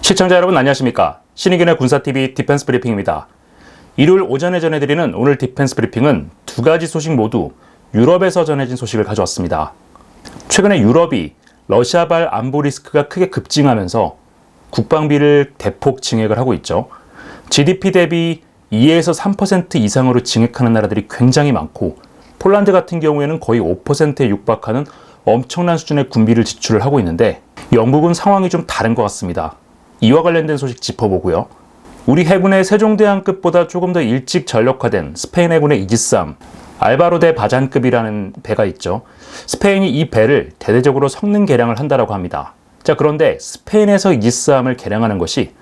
시청자 여러분 안녕하십니까? 신의균의 군사TV 디펜스 브리핑입니다. 일요일 오전에 전해드리는 오늘 디펜스 브리핑은 두 가지 소식 모두 유럽에서 전해진 소식을 가져왔습니다. 최근에 유럽이 러시아발 안보 리스크가 크게 급증하면서 국방비를 대폭 증액을 하고 있죠. GDP 대비 2에서 3% 이상으로 증액하는 나라들이 굉장히 많고 폴란드 같은 경우에는 거의 5%에 육박하는 엄청난 수준의 군비를 지출을 하고 있는데 영국은 상황이 좀 다른 것 같습니다. 이와 관련된 소식 짚어보고요. 우리 해군의 세종대왕급보다 조금 더 일찍 전력화된 스페인 해군의 이지스함 알바로 대 바잔급이라는 배가 있죠. 스페인이 이 배를 대대적으로 성능 개량을 한다라고 합니다. 자, 그런데 스페인에서 이지스함을 개량하는 것이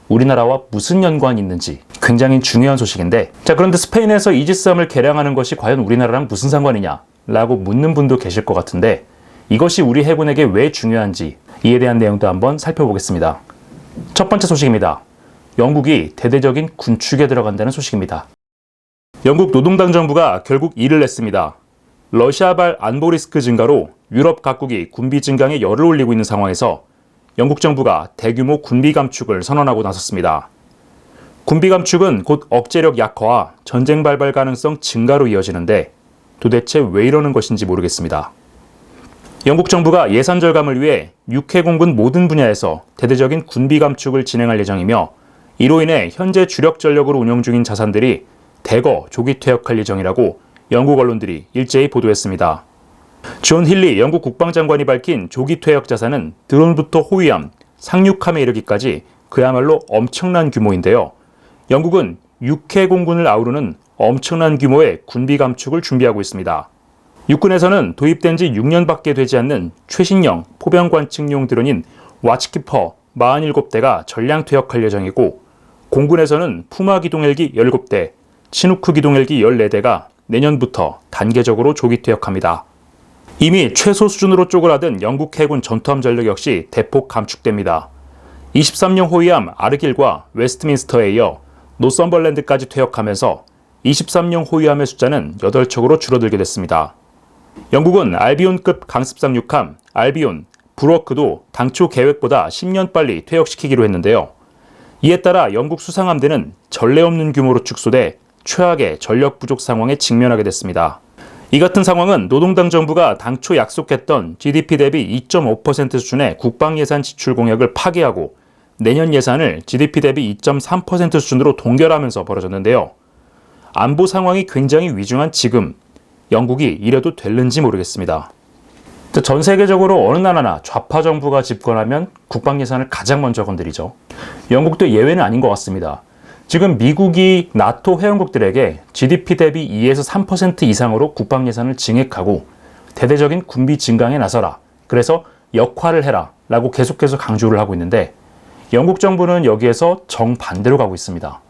우리나라와 무슨 연관이 있는지 굉장히 중요한 소식인데, 자, 그런데 스페인에서 이지스함을 개량하는 것이 과연 우리나라랑 무슨 상관이냐 라고 묻는 분도 계실 것 같은데, 이것이 우리 해군에게 왜 중요한지 이에 대한 내용도 한번 살펴보겠습니다. 첫 번째 소식입니다. 영국이 대대적인 군축에 들어간다는 소식입니다. 영국 노동당 정부가 결국 이를 냈습니다. 러시아발 안보 리스크 증가로 유럽 각국이 군비 증강에 열을 올리고 있는 상황에서 영국 정부가 대규모 군비 감축을 선언하고 나섰습니다. 군비 감축은 곧 억제력 약화와 전쟁 발발 가능성 증가로 이어지는데 도대체 왜 이러는 것인지 모르겠습니다. 영국 정부가 예산 절감을 위해 육해공군 모든 분야에서 대대적인 군비 감축을 진행할 예정이며, 이로 인해 현재 주력 전력으로 운영 중인 자산들이 대거 조기 퇴역할 예정이라고 영국 언론들이 일제히 보도했습니다. 존 힐리 영국 국방장관이 밝힌 조기 퇴역 자산은 드론부터 호위함, 상륙함에 이르기까지 그야말로 엄청난 규모인데요. 영국은 육해공군을 아우르는 엄청난 규모의 군비 감축을 준비하고 있습니다. 육군에서는 도입된 지 6년밖에 되지 않는 최신형 포병 관측용 드론인 와치키퍼 47대가 전량 퇴역할 예정이고, 공군에서는 푸마 기동헬기 17대, 치누크 기동헬기 14대가 내년부터 단계적으로 조기 퇴역합니다. 이미 최소 수준으로 쪼그라든 영국 해군 전투함 전력 역시 대폭 감축됩니다. 23형 호위함 아르길과 웨스트민스터에 이어 노썸벌랜드까지 퇴역하면서 23형 호위함의 숫자는 8척으로 줄어들게 됐습니다. 영국은 알비온급 강습 상륙함 알비온, 브루어크도 당초 계획보다 10년 빨리 퇴역시키기로 했는데요. 이에 따라 영국 수상함대는 전례 없는 규모로 축소돼 최악의 전력 부족 상황에 직면하게 됐습니다. 이 같은 상황은 노동당 정부가 당초 약속했던 GDP 대비 2.5% 수준의 국방 예산 지출 공약을 파기하고 내년 예산을 GDP 대비 2.3% 수준으로 동결하면서 벌어졌는데요. 안보 상황이 굉장히 위중한 지금 영국이 이래도 될는지 모르겠습니다. 전 세계적으로 어느 나라나 좌파 정부가 집권하면 국방 예산을 가장 먼저 건드리죠. 영국도 예외는 아닌 것 같습니다. 지금 미국이 나토 회원국들에게 GDP 대비 2에서 3% 이상으로 국방 예산을 증액하고 대대적인 군비 증강에 나서라, 그래서 역할을 해라 라고 계속해서 강조를 하고 있는데, 영국 정부는 여기에서 정반대로 가고 있습니다.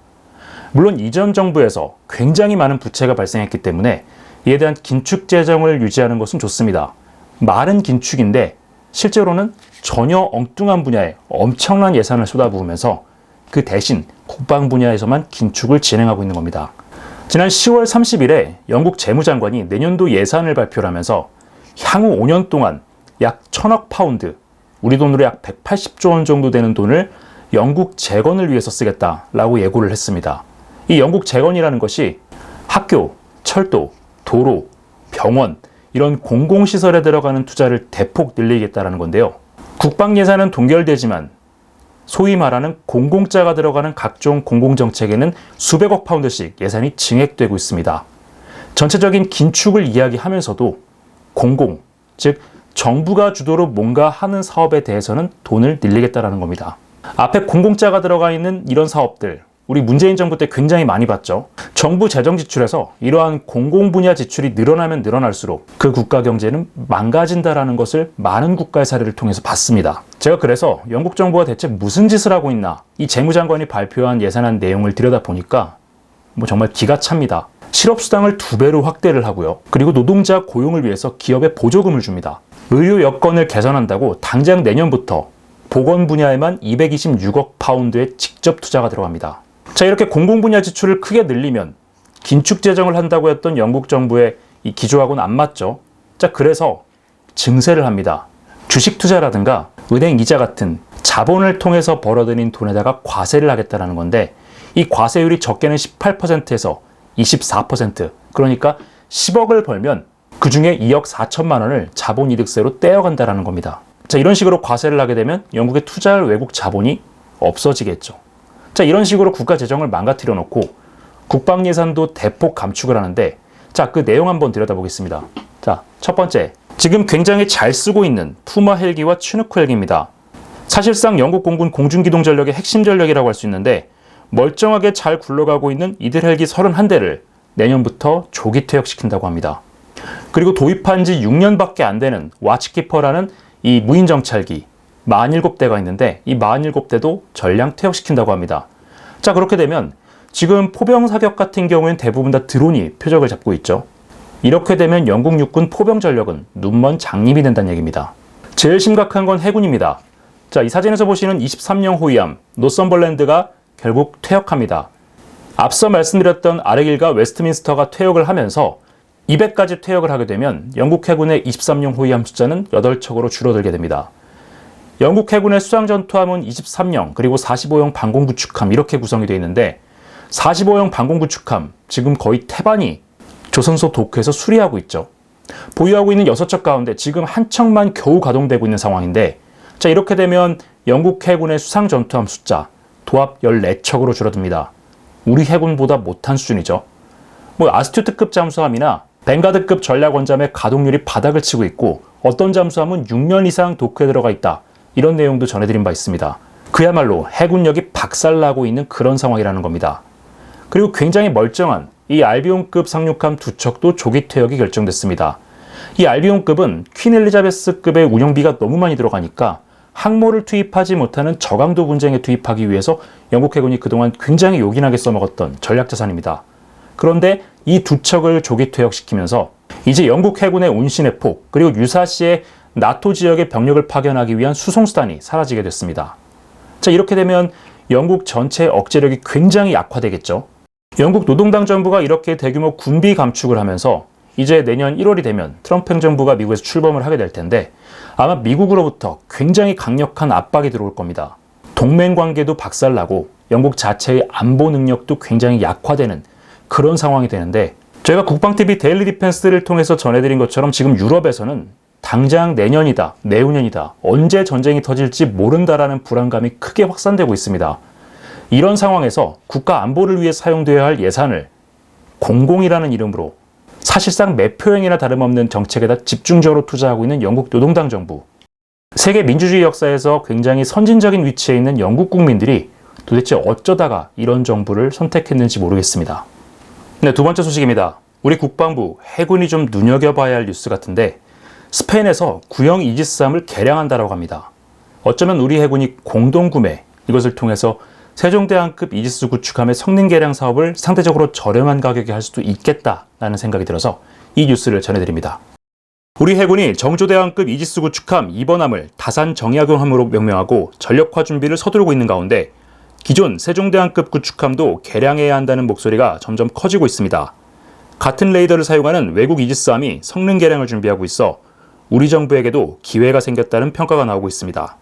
물론 이전 정부에서 굉장히 많은 부채가 발생했기 때문에 이에 대한 긴축 재정을 유지하는 것은 좋습니다. 말은 긴축인데 실제로는 전혀 엉뚱한 분야에 엄청난 예산을 쏟아부으면서 그 대신 국방 분야에서만 긴축을 진행하고 있는 겁니다. 지난 10월 30일에 영국 재무장관이 내년도 예산을 발표를 하면서 향후 5년 동안 약 1000억 파운드, 우리 돈으로 약 180조 원 정도 되는 돈을 영국 재건을 위해서 쓰겠다라고 예고를 했습니다. 이 영국 재건이라는 것이 학교, 철도, 도로, 병원, 이런 공공시설에 들어가는 투자를 대폭 늘리겠다는 건데요. 국방 예산은 동결되지만 소위 말하는 공공자가 들어가는 각종 공공정책에는 수백억 파운드씩 예산이 증액되고 있습니다. 전체적인 긴축을 이야기하면서도 공공, 즉 정부가 주도로 뭔가 하는 사업에 대해서는 돈을 늘리겠다는 겁니다. 앞에 공공자가 들어가 있는 이런 사업들, 우리 문재인 정부 때 굉장히 많이 봤죠. 정부 재정 지출에서 이러한 공공 분야 지출이 늘어나면 늘어날수록 그 국가 경제는 망가진다라는 것을 많은 국가의 사례를 통해서 봤습니다. 제가 그래서 영국 정부가 대체 무슨 짓을 하고 있나, 이 재무장관이 발표한 예산안 내용을 들여다보니까 정말 기가 찹니다. 실업수당을 2배로 확대를 하고요. 그리고 노동자 고용을 위해서 기업에 보조금을 줍니다. 의료 여건을 개선한다고 당장 내년부터 보건 분야에만 226억 파운드의 직접 투자가 들어갑니다. 자, 이렇게 공공 분야 지출을 크게 늘리면 긴축 재정을 한다고 했던 영국 정부의 이 기조하고는 안 맞죠. 자, 그래서 증세를 합니다. 주식 투자라든가 은행 이자 같은 자본을 통해서 벌어들인 돈에다가 과세를 하겠다는 건데 이 과세율이 적게는 18%에서 24%, 그러니까 10억을 벌면 그 중에 2억 4천만 원을 자본이득세로 떼어간다는 겁니다. 자, 이런 식으로 과세를 하게 되면 영국에 투자할 외국 자본이 없어지겠죠. 자, 이런 식으로 국가 재정을 망가뜨려 놓고 국방 예산도 대폭 감축을 하는데, 자, 그 내용 한번 들여다보겠습니다. 자, 첫 번째, 지금 굉장히 잘 쓰고 있는 푸마 헬기와 취누크 헬기입니다. 사실상 영국 공군 공중기동 전력의 핵심 전력이라고 할 수 있는데 멀쩡하게 잘 굴러가고 있는 이들 헬기 31대를 내년부터 조기 퇴역시킨다고 합니다. 그리고 도입한 지 6년밖에 안 되는 와치키퍼라는 이 무인 정찰기 47대가 있는데 이 47대도 전량 퇴역시킨다고 합니다. 자, 그렇게 되면 지금 포병 사격 같은 경우엔 대부분 다 드론이 표적을 잡고 있죠. 이렇게 되면 영국 육군 포병 전력은 눈먼 장님이 된다는 얘기입니다. 제일 심각한 건 해군입니다. 자, 이 사진에서 보시는 23형 호위함 노썸벌랜드가 결국 퇴역합니다. 앞서 말씀드렸던 아르길과 웨스트민스터가 퇴역을 하면서 200까지 퇴역을 하게 되면 영국 해군의 23형 호위함 숫자는 8척으로 줄어들게 됩니다. 영국 해군의 수상 전투함은 23형 그리고 45형 방공구축함 이렇게 구성이 되어 있는데 45형 방공구축함 지금 거의 태반이 조선소 도크에서 수리하고 있죠. 보유하고 있는 6척 가운데 지금 한 척만 겨우 가동되고 있는 상황인데, 자, 이렇게 되면 영국 해군의 수상 전투함 숫자 도합 14척으로 줄어듭니다. 우리 해군보다 못한 수준이죠. 아스튜트급 잠수함이나 벵가드급 전략원잠의 가동률이 바닥을 치고 있고 어떤 잠수함은 6년 이상 도크에 들어가 있다. 이런 내용도 전해드린 바 있습니다. 그야말로 해군력이 박살나고 있는 그런 상황이라는 겁니다. 그리고 굉장히 멀쩡한 이 알비온급 상륙함 2척도 조기 퇴역이 결정됐습니다. 이 알비온급은 퀸 엘리자베스급의 운영비가 너무 많이 들어가니까 항모를 투입하지 못하는 저강도 분쟁에 투입하기 위해서 영국 해군이 그동안 굉장히 요긴하게 써먹었던 전략자산입니다. 그런데 이 2척을 조기 퇴역시키면서 이제 영국 해군의 운신의 폭 그리고 유사시에 나토 지역의 병력을 파견하기 위한 수송수단이 사라지게 됐습니다. 자, 이렇게 되면 영국 전체 억제력이 굉장히 약화되겠죠. 영국 노동당 정부가 이렇게 대규모 군비 감축을 하면서 이제 내년 1월이 되면 트럼프 행정부가 미국에서 출범을 하게 될 텐데 아마 미국으로부터 굉장히 강력한 압박이 들어올 겁니다. 동맹 관계도 박살나고 영국 자체의 안보 능력도 굉장히 약화되는 그런 상황이 되는데, 제가 국방TV 데일리 디펜스를 통해서 전해드린 것처럼 지금 유럽에서는 당장 내년이다, 내후년이다, 언제 전쟁이 터질지 모른다라는 불안감이 크게 확산되고 있습니다. 이런 상황에서 국가 안보를 위해 사용되어야 할 예산을 공공이라는 이름으로 사실상 매표행위나 다름없는 정책에다 집중적으로 투자하고 있는 영국 노동당 정부. 세계 민주주의 역사에서 굉장히 선진적인 위치에 있는 영국 국민들이 도대체 어쩌다가 이런 정부를 선택했는지 모르겠습니다. 네, 두 번째 소식입니다. 우리 국방부, 해군이 좀 눈여겨봐야 할 뉴스 같은데 스페인에서 구형 이지스함을 개량한다라고 합니다. 어쩌면 우리 해군이 공동구매, 이것을 통해서 세종대왕급 이지스 구축함의 성능 개량 사업을 상대적으로 저렴한 가격에 할 수도 있겠다라는 생각이 들어서 이 뉴스를 전해드립니다. 우리 해군이 정조대왕급 이지스 구축함 2번함을 다산 정약용함으로 명명하고 전력화 준비를 서두르고 있는 가운데 기존 세종대왕급 구축함도 개량해야 한다는 목소리가 점점 커지고 있습니다. 같은 레이더를 사용하는 외국 이지스함이 성능 개량을 준비하고 있어 우리 정부에게도 기회가 생겼다는 평가가 나오고 있습니다.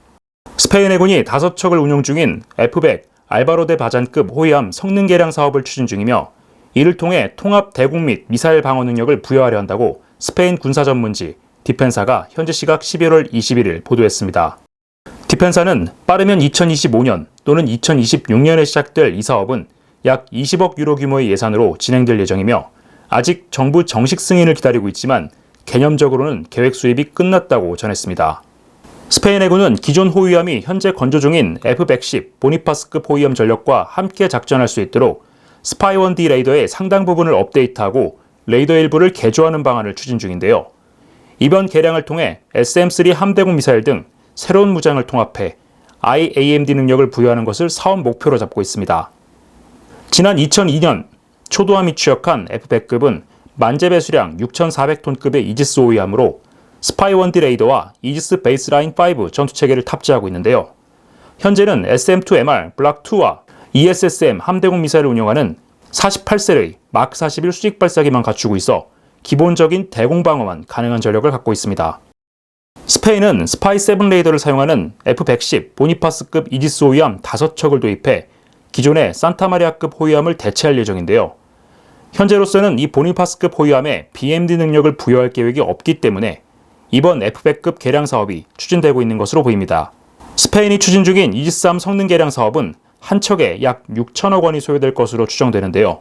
스페인 해군이 5척을 운용 중인 F-100 알바로 데 바잔급 호위함 성능 개량 사업을 추진 중이며 이를 통해 통합 대공 및 미사일 방어 능력을 부여하려 한다고 스페인 군사 전문지 디펜사가 현지 시각 11월 21일 보도했습니다. 디펜사는 빠르면 2025년 또는 2026년에 시작될 이 사업은 약 20억 유로 규모의 예산으로 진행될 예정이며 아직 정부 정식 승인을 기다리고 있지만 개념적으로는 계획 수립이 끝났다고 전했습니다. 스페인 해군은 기존 호위함이 현재 건조 중인 F-110 보니파스급 호위함 전력과 함께 작전할 수 있도록 스파이-1D 레이더의 상당 부분을 업데이트하고 레이더 일부를 개조하는 방안을 추진 중인데요. 이번 개량을 통해 SM-3 함대공 미사일 등 새로운 무장을 통합해 IAMD 능력을 부여하는 것을 사업 목표로 잡고 있습니다. 지난 2002년 초도함이 취역한 F-100급은 만재 배수량 6,400톤급의 이지스 호위함으로 스파이-1D 레이더와 이지스 베이스라인 5 전투체계를 탑재하고 있는데요. 현재는 SM-2MR 블락2와 ESSM 함대공 미사일을 운용하는 48셀의 마크 41 수직 발사기만 갖추고 있어 기본적인 대공 방어만 가능한 전력을 갖고 있습니다. 스페인은 스파이 7 레이더를 사용하는 F-110 보니파스급 이지스 호위함 5척을 도입해 기존의 산타마리아급 호위함을 대체할 예정인데요. 현재로서는 이 보니파스급 호위함에 BMD 능력을 부여할 계획이 없기 때문에 이번 F-100급 개량 사업이 추진되고 있는 것으로 보입니다. 스페인이 추진 중인 이지스함 성능 개량 사업은 한 척에 약 6천억 원이 소요될 것으로 추정되는데요.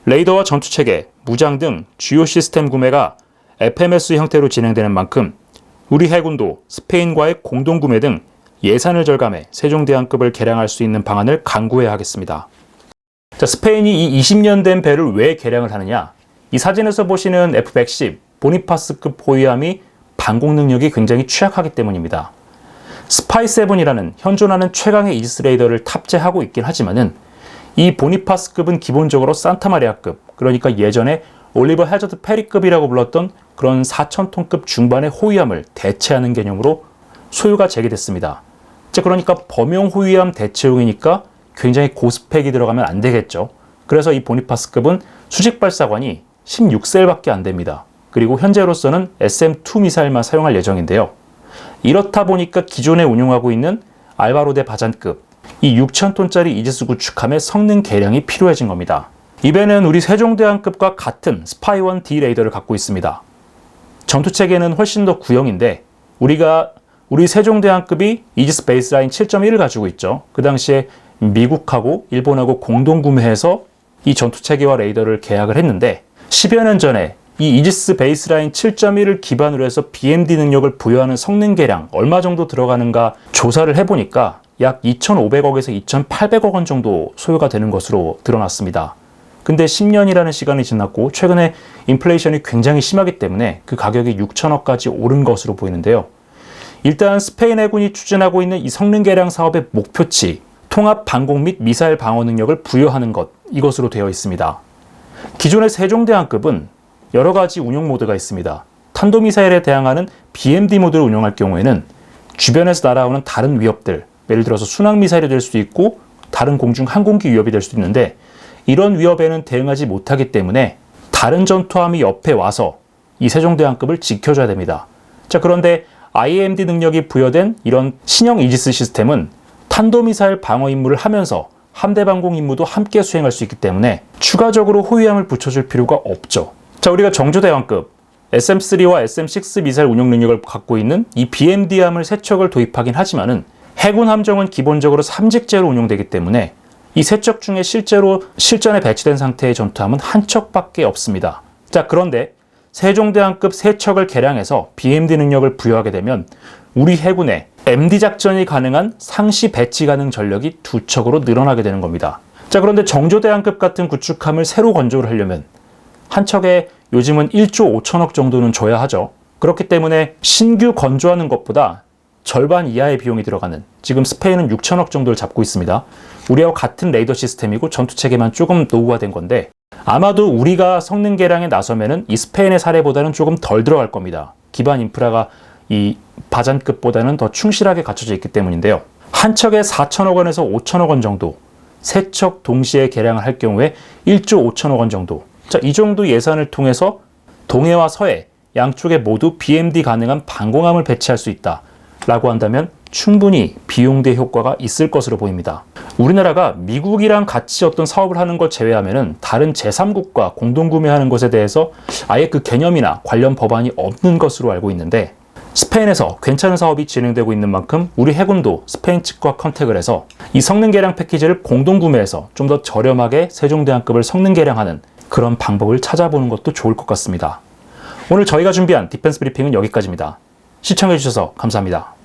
레이더와 전투체계, 무장 등 주요 시스템 구매가 FMS 형태로 진행되는 만큼 우리 해군도 스페인과의 공동구매 등 예산을 절감해 세종대왕급을 개량할 수 있는 방안을 강구해야 하겠습니다. 자, 스페인이 이 20년 된 배를 왜 개량을 하느냐? 이 사진에서 보시는 F-110 보니파스급 호위함이 방공 능력이 굉장히 취약하기 때문입니다. 스파이 7이라는 현존하는 최강의 이지스 레이더를 탑재하고 있긴 하지만은 이 보니파스급은 기본적으로 산타마리아급, 그러니까 예전에 올리버 해저드 페리급이라고 불렀던 그런 4,000톤급 중반의 호위함을 대체하는 개념으로 소유가 제기됐습니다. 그러니까 범용 호위함 대체용이니까 굉장히 고스펙이 들어가면 안 되겠죠. 그래서 이 보니파스급은 수직 발사관이 16셀밖에 안 됩니다. 그리고 현재로서는 SM-2 미사일만 사용할 예정인데요. 이렇다 보니까 기존에 운용하고 있는 알바로데 바잔급, 이 6,000톤짜리 이지스 구축함의 성능 개량이 필요해진 겁니다. 이 배는 우리 세종대왕급과 같은 스파이-1D 레이더를 갖고 있습니다. 전투체계는 훨씬 더 구형인데 우리 세종대왕급이 이지스 베이스라인 7.1을 가지고 있죠. 그 당시에 미국하고 일본하고 공동구매해서 이 전투체계와 레이더를 계약을 했는데 10여 년 전에 이 이지스 베이스라인 7.1을 기반으로 해서 BMD 능력을 부여하는 성능 개량 얼마 정도 들어가는가 조사를 해보니까 약 2,500억에서 2,800억 원 정도 소요가 되는 것으로 드러났습니다. 근데 10년이라는 시간이 지났고 최근에 인플레이션이 굉장히 심하기 때문에 그 가격이 6천억까지 오른 것으로 보이는데요. 일단 스페인 해군이 추진하고 있는 이 성능 개량 사업의 목표치, 통합 방공 및 미사일 방어 능력을 부여하는 것, 이것으로 되어 있습니다. 기존의 세종대왕급은 여러 가지 운용 모드가 있습니다. 탄도미사일에 대항하는 BMD 모드를 운용할 경우에는 주변에서 날아오는 다른 위협들, 예를 들어서 순항미사일이 될 수도 있고 다른 공중 항공기 위협이 될 수도 있는데 이런 위협에는 대응하지 못하기 때문에 다른 전투함이 옆에 와서 이 세종대왕급을 지켜줘야 됩니다. 자, 그런데 IMD 능력이 부여된 이런 신형 이지스 시스템은 탄도미사일 방어 임무를 하면서 함대 방공 임무도 함께 수행할 수 있기 때문에 추가적으로 호위함을 붙여줄 필요가 없죠. 자, 우리가 정조대왕급 SM-3와 SM-6 미사일 운용 능력을 갖고 있는 이 BMD함을 3척을 도입하긴 하지만은 해군 함정은 기본적으로 3직제로 운용되기 때문에 이 3척 중에 실제로 실전에 배치된 상태의 전투함은 한 척밖에 없습니다. 자, 그런데 세종대왕급 3척을 개량해서 BMD 능력을 부여하게 되면 우리 해군에 MD 작전이 가능한 상시 배치 가능 전력이 2척으로 늘어나게 되는 겁니다. 자, 그런데 정조대왕급 같은 구축함을 새로 건조를 하려면 한 척에 요즘은 1조 5천억 정도는 줘야 하죠. 그렇기 때문에 신규 건조하는 것보다 절반 이하의 비용이 들어가는, 지금 스페인은 6천억 정도를 잡고 있습니다. 우리와 같은 레이더 시스템이고 전투체계만 조금 노후화된 건데 아마도 우리가 성능 개량에 나서면은 이 스페인의 사례보다는 조금 덜 들어갈 겁니다. 기반 인프라가 이 바잔급보다는 더 충실하게 갖춰져 있기 때문인데요. 한 척에 4천억 원에서 5천억 원 정도, 3척 동시에 개량을 할 경우에 1조 5천억 원 정도. 자, 이 정도 예산을 통해서 동해와 서해 양쪽에 모두 BMD 가능한 방공함을 배치할 수 있다 라고 한다면 충분히 비용대 효과가 있을 것으로 보입니다. 우리나라가 미국이랑 같이 어떤 사업을 하는 걸 제외하면은 다른 제3국과 공동구매하는 것에 대해서 아예 그 개념이나 관련 법안이 없는 것으로 알고 있는데 스페인에서 괜찮은 사업이 진행되고 있는 만큼 우리 해군도 스페인 측과 컨택을 해서 이 성능 개량 패키지를 공동구매해서 좀 더 저렴하게 세종대왕급을 성능 개량하는 그런 방법을 찾아보는 것도 좋을 것 같습니다. 오늘 저희가 준비한 디펜스 브리핑은 여기까지입니다. 시청해주셔서 감사합니다.